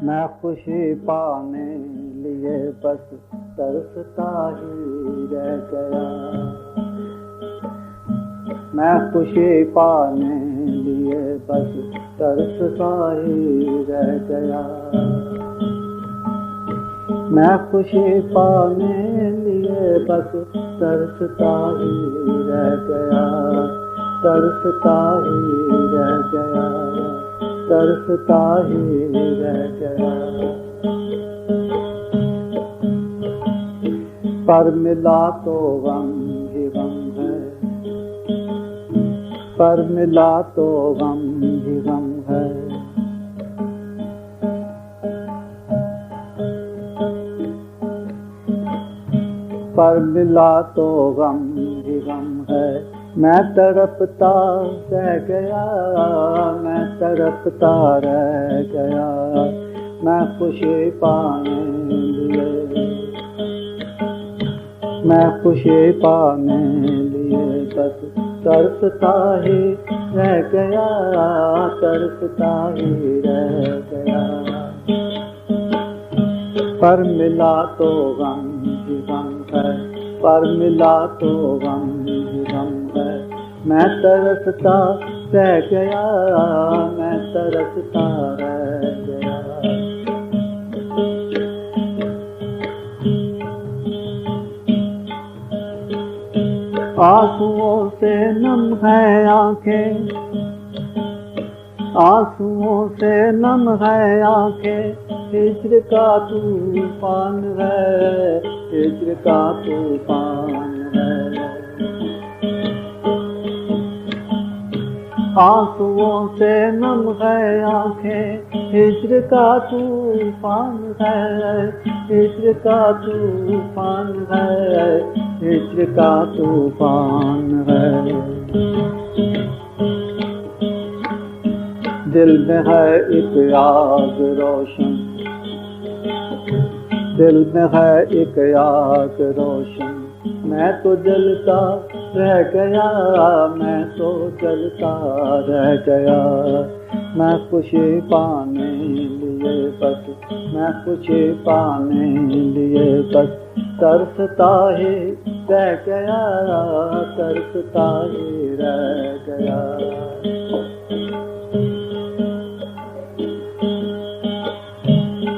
मैं खुशी पाने लिए बस तरसता ही रह गया। मैं खुशी पाने लिए बस तरसता ही रह गया। मैं खुशी पाने लिए बस तरसता ही रह गया। तरसता ही रह गया। तरसता ही रह गया। पर मिला तो गम ही गम है। पर मिला तो गम ही गम है। पर मिला तो गम ही गम है। मैं तड़पता रह गया। मैं तड़पता रह गया। मैं खुशी पाने लिए, मैं खुशी पाने लिए बस तरसता ही रह गया। तरसता ही रह गया। पर मिला तो गम ही गम है। पर मिला तो गम ही गम है। मैं तरसता रह गया। मैं तरसता रह गया। आंसुओं से नम है आंखें। आंसुओं से नम है आंखें। हिज्र का तूफान है। हिज्र का तूफान है। आंसुओं से नम है आंखें। हिज्र का तूफान है। हिज्र का तूफान है। हिज्र का तूफान है। दिल में है एक आग रोशन। दिल में है एक आग रोशन। मैं तो जलता रह गया। मैं तो जलता रह गया। मैं खुशी पाने लिए बस, मैं खुशी पाने लिए बस तरसता ही रह गया। तरसता ही रह गया।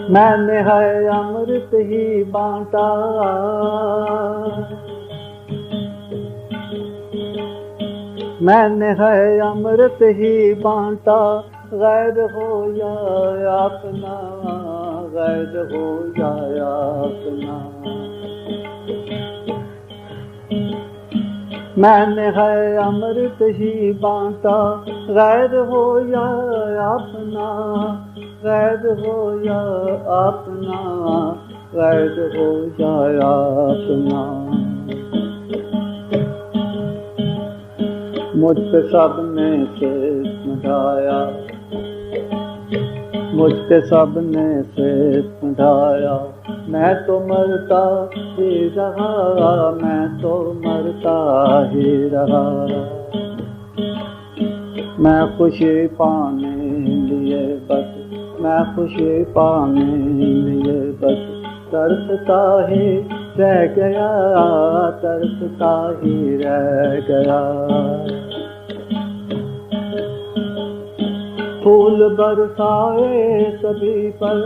मैंने है अमृत ही बांटा। मैंने है अमृत ही बांटा। गैर हो या अपना, गैर हो या अपना। मैंने है अमृत ही बांटा। गैर हो या अपना, गैर हो या अपना, गैर हो या अपना। मुझ पे सबने शेष ढाया। मुझ पे सबने शेष ढाया। मैं तो मरता ही रहा। मैं तो मरता ही रहा। मैं खुशी पाने लिए बस, मैं खुशी पाने लिए बस तरसता ही रह गया। तरसता ही रह गया। फूल बरसाए सभी पर,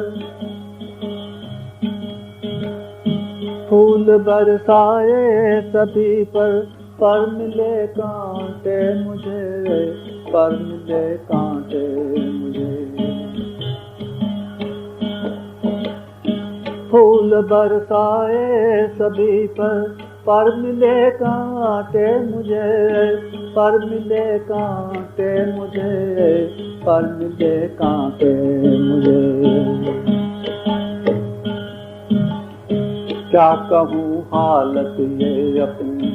फूल बरसाए सभी पर मिले कांटे मुझे, पर मिले कांटे मुझे। फूल बरसाए सभी पर मिले कांटे मुझे, पर मिले कांटे मुझे, पर मिले कांटे मुझे। क्या कहूँ हालत ये अपनी,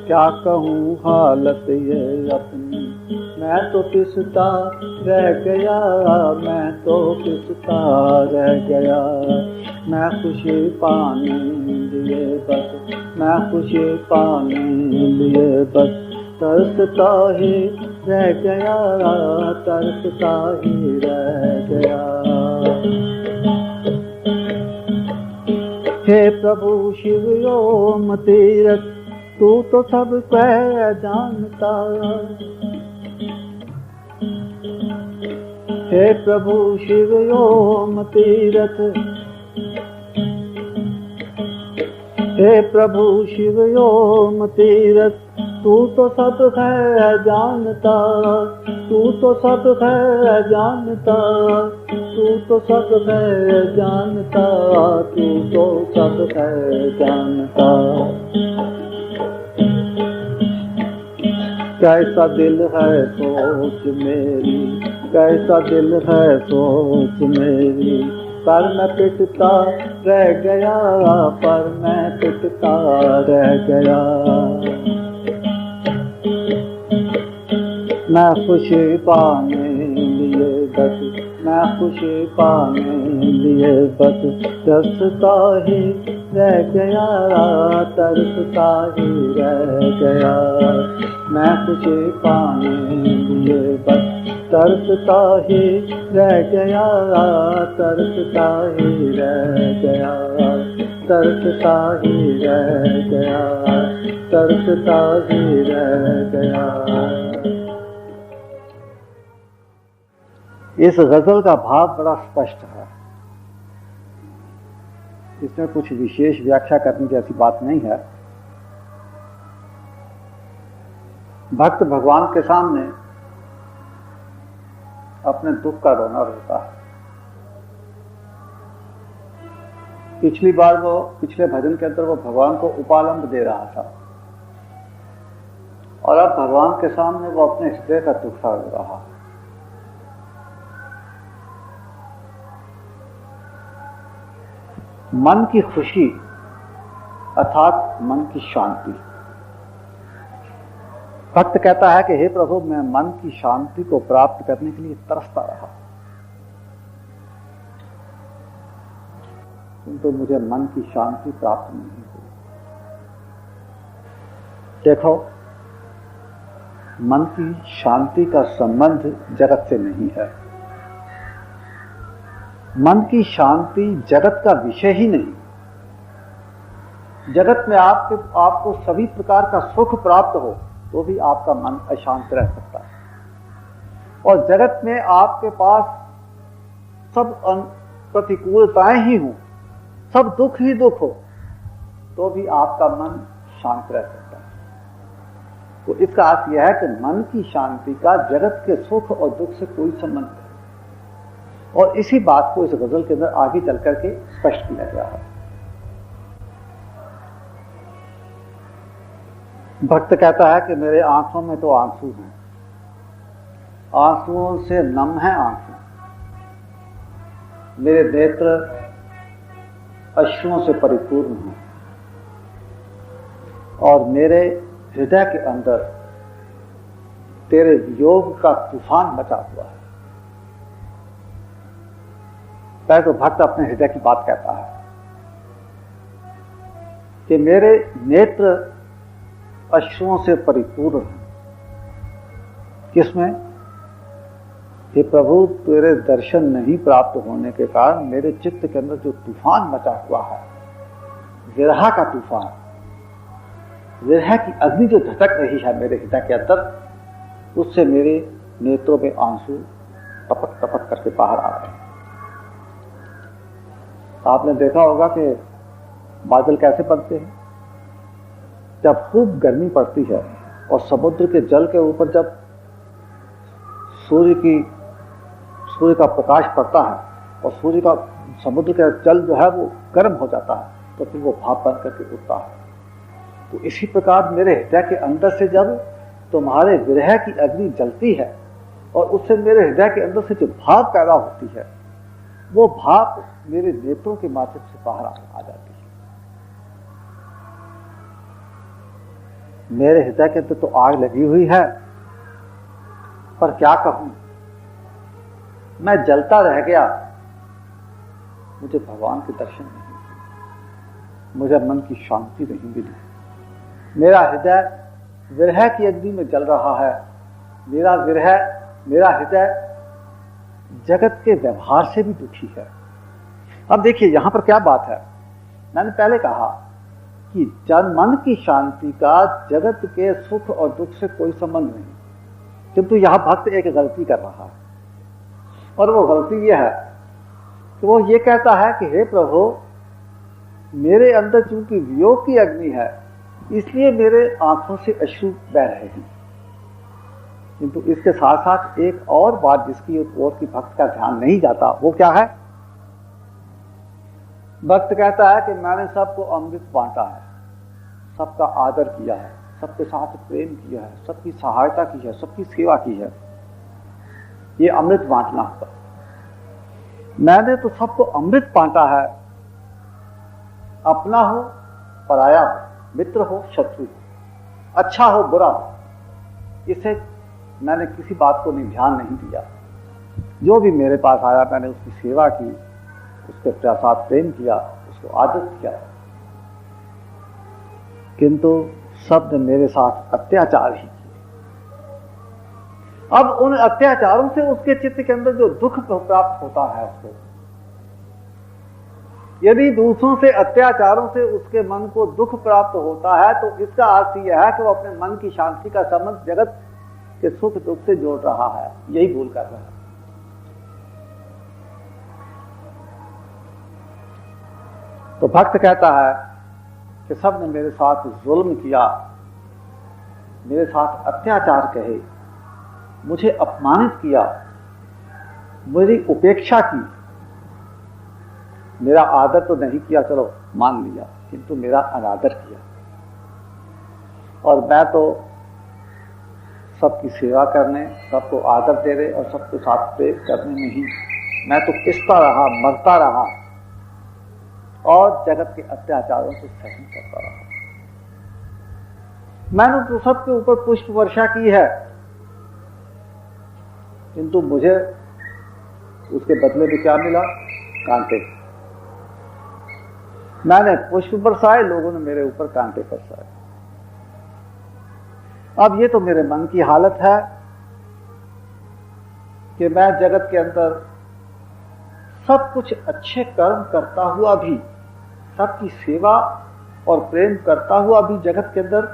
क्या कहूँ हालत ये अपनी। मैं तो पिसता रह गया। मैं तो पिसता रह गया। मैं खुशी पाने लिए बस, मैं खुशी पाने लिए बस तरसता ही रह गया, तरसता ही रह गया। हे प्रभु शिव ओम तीरथ, तू तो सब कह जानता। हे प्रभु शिव ओम तीरथ, हे प्रभु शिव ओम तीरथ, तू तो सब है जानता, तू तो सब है जानता, तू तो सब है जानता, तू तो सब है जानता। कैसा दिल है सोच मेरी, कैसा दिल है सोच मेरी, पर मैं पिटता रह गया, पर मैं पिटता रह गया। मैं खुशी पाने लिए बस, मैं खुशी पाने लिए बस, तरसता ही रह गया, तरसता ही रह गया। मैं खुशी पाने लिए बस, तरसता ही रह गया, तरसता ही रह गया, तरसता ही रह गया, तरसता ही रह गया। इस गजल का भाव बड़ा स्पष्ट है, इसमें कुछ विशेष व्याख्या करने जैसी बात नहीं है। भक्त भगवान के सामने अपने दुख का रोना रोता है। पिछली बार वो पिछले भजन के अंदर वो भगवान को उपालंब दे रहा था, और अब भगवान के सामने वो अपने हृदय का दुख रो रहा है। मन की खुशी अर्थात मन की शांति। भक्त कहता है कि हे प्रभु, मैं मन की शांति को प्राप्त करने के लिए तरसता रहा, किंतु मुझे मन की शांति प्राप्त नहीं हुई। देखो, मन की शांति का संबंध जगत से नहीं है। मन की शांति जगत का विषय ही नहीं। जगत में आपको सभी प्रकार का सुख प्राप्त हो तो भी आपका मन अशांत रह सकता है, और जगत में आपके पास सब प्रतिकूलताएं ही हों, सब दुख ही दुख हो, तो भी आपका मन शांत रह सकता है। तो इसका अर्थ यह है कि मन की शांति का जगत के सुख और दुख से कोई संबंध नहीं, और इसी बात को इस गजल के अंदर आगे चल करके स्पष्ट किया गया है। भक्त कहता है कि मेरे आंखों में तो आंसू हैं, आंसुओं से नम है आंसू, मेरे नेत्र अश्रुओं से परिपूर्ण हैं, और मेरे हृदय के अंदर तेरे वियोग का तूफान मचा हुआ है। पहले तो भक्त अपने हृदय की बात कहता है कि मेरे नेत्र अश्रुओं से परिपूर्ण हैं। किसमें? कि प्रभु, तेरे दर्शन नहीं प्राप्त होने के कारण मेरे चित्त के अंदर जो तूफान मचा हुआ है, विरह का तूफान, विरह की अग्नि जो धधक रही है मेरे हृदय के अंदर, उससे मेरे नेत्रों में आंसू टपक टपक करके बाहर आ रहे हैं। आपने देखा होगा कि बादल कैसे बनते हैं। जब खूब गर्मी पड़ती है और समुद्र के जल के ऊपर जब सूर्य का प्रकाश पड़ता है और सूर्य का समुद्र का जल जो है वो गर्म हो जाता है, तो फिर वो भाप बन करके उठता है। तो इसी प्रकार मेरे हृदय के अंदर से जब तुम्हारे विरह की अग्नि जलती है और उससे मेरे हृदय के अंदर से जो भाप पैदा होती है, वो भाप मेरे नेत्रों के माध्यम से बाहर आ जाती है। मेरे हृदय के अंदर तो आग लगी हुई है, पर क्या कहूं, मैं जलता रह गया। मुझे भगवान के दर्शन नहीं हुए, मुझे मन की शांति नहीं मिली। मेरा हृदय विरह की अग्नि में जल रहा है। मेरा विरह, मेरा हृदय जगत के व्यवहार से भी दुखी है। अब देखिए यहां पर क्या बात है। मैंने पहले कहा कि मन की शांति का जगत के सुख और दुख से कोई संबंध नहीं, किंतु यहां भक्त एक गलती कर रहा है, और वो गलती यह है कि वो ये कहता है कि हे प्रभु, मेरे अंदर चूंकि वियोग की अग्नि है, इसलिए मेरे आंखों से अश्रु बह रहे हैं। किंतु इसके साथ साथ एक और बात जिसकी ओर की भक्त का ध्यान नहीं जाता, वो क्या है। भक्त कहता है कि मैंने सबको अमृत बांटा है, सबका आदर किया है, सबके साथ प्रेम किया है, सबकी सहायता की है, सबकी सेवा की है। ये अमृत बांटना होता। मैंने तो सबको अमृत बांटा है, अपना हो पराया हो, मित्र हो शत्रु हो, अच्छा हो बुरा हो, इसे मैंने किसी बात को ध्यान नहीं दिया। जो भी मेरे पास आया मैंने उसकी सेवा की, उसके साथ प्रेम किया, उसको आदर किया। किंतु शब्द मेरे साथ अत्याचार ही किए। अब उन अत्याचारों से उसके चित्त के अंदर जो दुख प्राप्त होता है उसको, यदि दूसरों से अत्याचारों से उसके मन को दुख प्राप्त होता है तो इसका अर्थ यह है कि वो अपने मन की शांति का संबंध जगत के सुख दुख से जोड़ रहा है। यही भूल कर रहा है। तो भक्त कहता है कि सबने मेरे साथ जुल्म किया, मेरे साथ अत्याचार कहे, मुझे अपमानित किया, मेरी उपेक्षा की, मेरा आदर तो नहीं किया, चलो मान लिया, किंतु मेरा अनादर किया। और मैं तो सबकी सेवा करने, सबको आदर देने और सबके साथ प्रेम करने में ही मैं तो पिसता रहा, मरता रहा और जगत के अत्याचारों से सहन करता रहा। मैंने तो सबके ऊपर पुष्प वर्षा की है, किंतु मुझे उसके बदले में क्या मिला? कांटे। मैंने पुष्प बरसाए, लोगों ने मेरे ऊपर कांटे बरसाए। अब ये तो मेरे मन की हालत है कि मैं जगत के अंदर सब कुछ अच्छे कर्म करता हुआ भी, सबकी सेवा और प्रेम करता हुआ भी जगत के अंदर,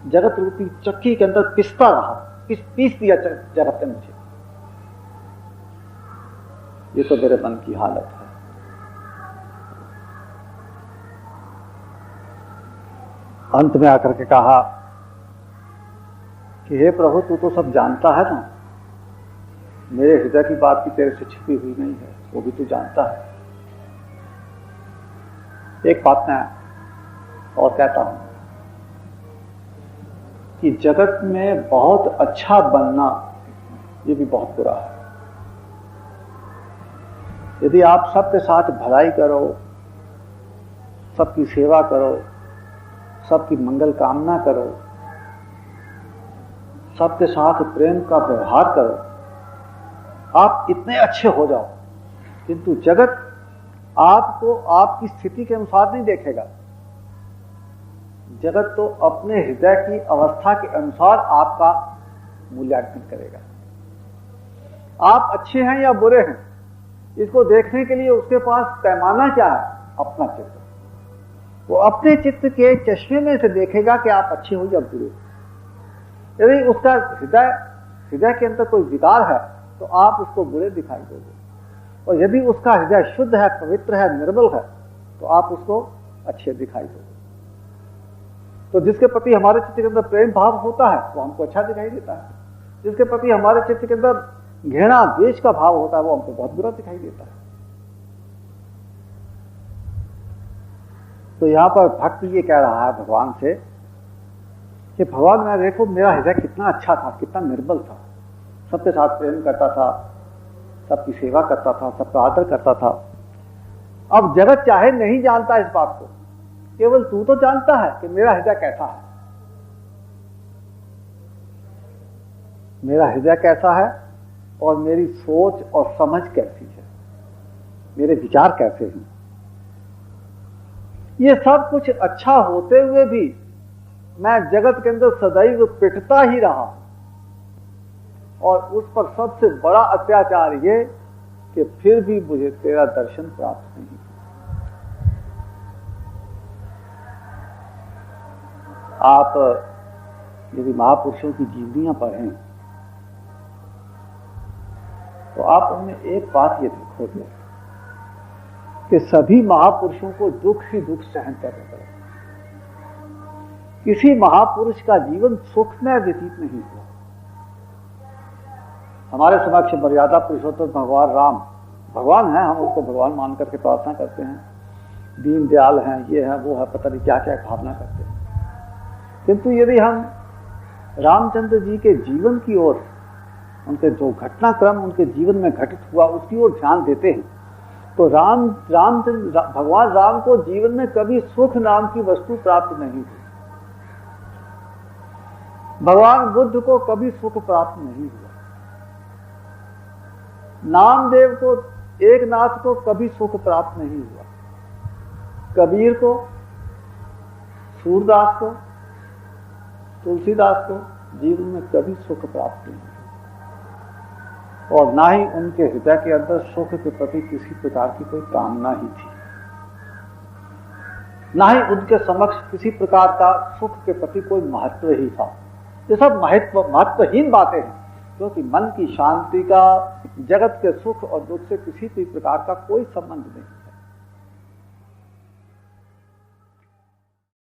जगत रूपी चक्की के अंदर पिसता रहा, पीस दिया जगत ने मुझे। ये तो मेरे मन की हालत है। अंत में आकर के कहा कि हे प्रभु, तू तो सब जानता है ना, मेरे हृदय की बात भी तेरे से छिपी हुई नहीं है, वो भी तू जानता है। एक बात मैं और कहता हूं कि जगत में बहुत अच्छा बनना ये भी बहुत बुरा है। यदि आप सबके साथ भलाई करो, सबकी सेवा करो, सबकी मंगल कामना करो, सबके साथ प्रेम का व्यवहार करो, आप इतने अच्छे हो जाओ, किंतु जगत आपको आपकी स्थिति के अनुसार नहीं देखेगा। जगत तो अपने हृदय की अवस्था के अनुसार आपका मूल्यांकन करेगा। आप अच्छे हैं या बुरे हैं, इसको देखने के लिए उसके पास पैमाना क्या है? अपना चित्त। वो अपने चित्त के चश्मे में से देखेगा कि आप अच्छे हो या बुरे। यदि उसका हृदय के अंदर कोई विकार है तो आप उसको बुरे दिखाई दोगे, और यदि उसका हृदय शुद्ध है, पवित्र है, निर्मल है, तो आप उसको अच्छे दिखाई दोगे। तो जिसके प्रति हमारे चित्त के अंदर प्रेम भाव होता है वो हमको अच्छा दिखाई देता है। जिसके प्रति हमारे चित्त के अंदर घृणा द्वेष का भाव होता है वो हमको बहुत बुरा दिखाई देता है। तो यहां पर भक्त ये कह रहा है भगवान से कि भगवान, मैं देखो मेरा हृदय कितना अच्छा था, कितना निर्मल था, सबके साथ प्रेम करता था, सबकी सेवा करता था, सबका आदर करता था। अब जगत चाहे नहीं जानता इस बात को, केवल तू तो जानता है कि मेरा हृदय कैसा है। मेरा हृदय कैसा है और मेरी सोच और समझ कैसी है, मेरे विचार कैसे हैं। ये सब कुछ अच्छा होते हुए भी मैं जगत के अंदर सदैव पिटता ही रहा, और उस पर सबसे बड़ा अत्याचार ये कि फिर भी मुझे तेरा दर्शन प्राप्त नहीं। आप यदि महापुरुषों की जीवनियां पढ़ें तो आप उनमें एक बात ये देखोगे कि सभी महापुरुषों को दुख ही दुख सहन करना पड़े। किसी महापुरुष का जीवन सुखमय व्यतीत नहीं हुआ। हमारे समक्ष मर्यादा पुरुषोत्तम भगवान राम भगवान हैं, हम उसको भगवान मान करके प्रार्थना करते हैं, दीन दयाल हैं, ये है वो है, पता नहीं क्या क्या भावना करते हैं। किंतु यदि हम रामचंद्र जी के जीवन की ओर, उनके जो घटनाक्रम उनके जीवन में घटित हुआ उसकी ओर ध्यान देते हैं तो भगवान राम को जीवन में कभी सुख नाम की वस्तु प्राप्त नहीं हुई। भगवान बुद्ध को कभी सुख प्राप्त नहीं हुआ। नामदेव को, एकनाथ को कभी सुख प्राप्त नहीं हुआ। कबीर को, सूरदास को, तुलसीदास को जीवन में कभी सुख प्राप्त नहीं हुआ, और ना ही उनके हृदय के अंदर सुख के प्रति किसी प्रकार की कोई कामना ही थी, ना ही उनके समक्ष किसी प्रकार का सुख के प्रति कोई महत्व ही था। ये सब महत्वहीन बातें हैं, क्योंकि मन की शांति का जगत के सुख और दुख से किसी भी प्रकार का कोई संबंध नहीं।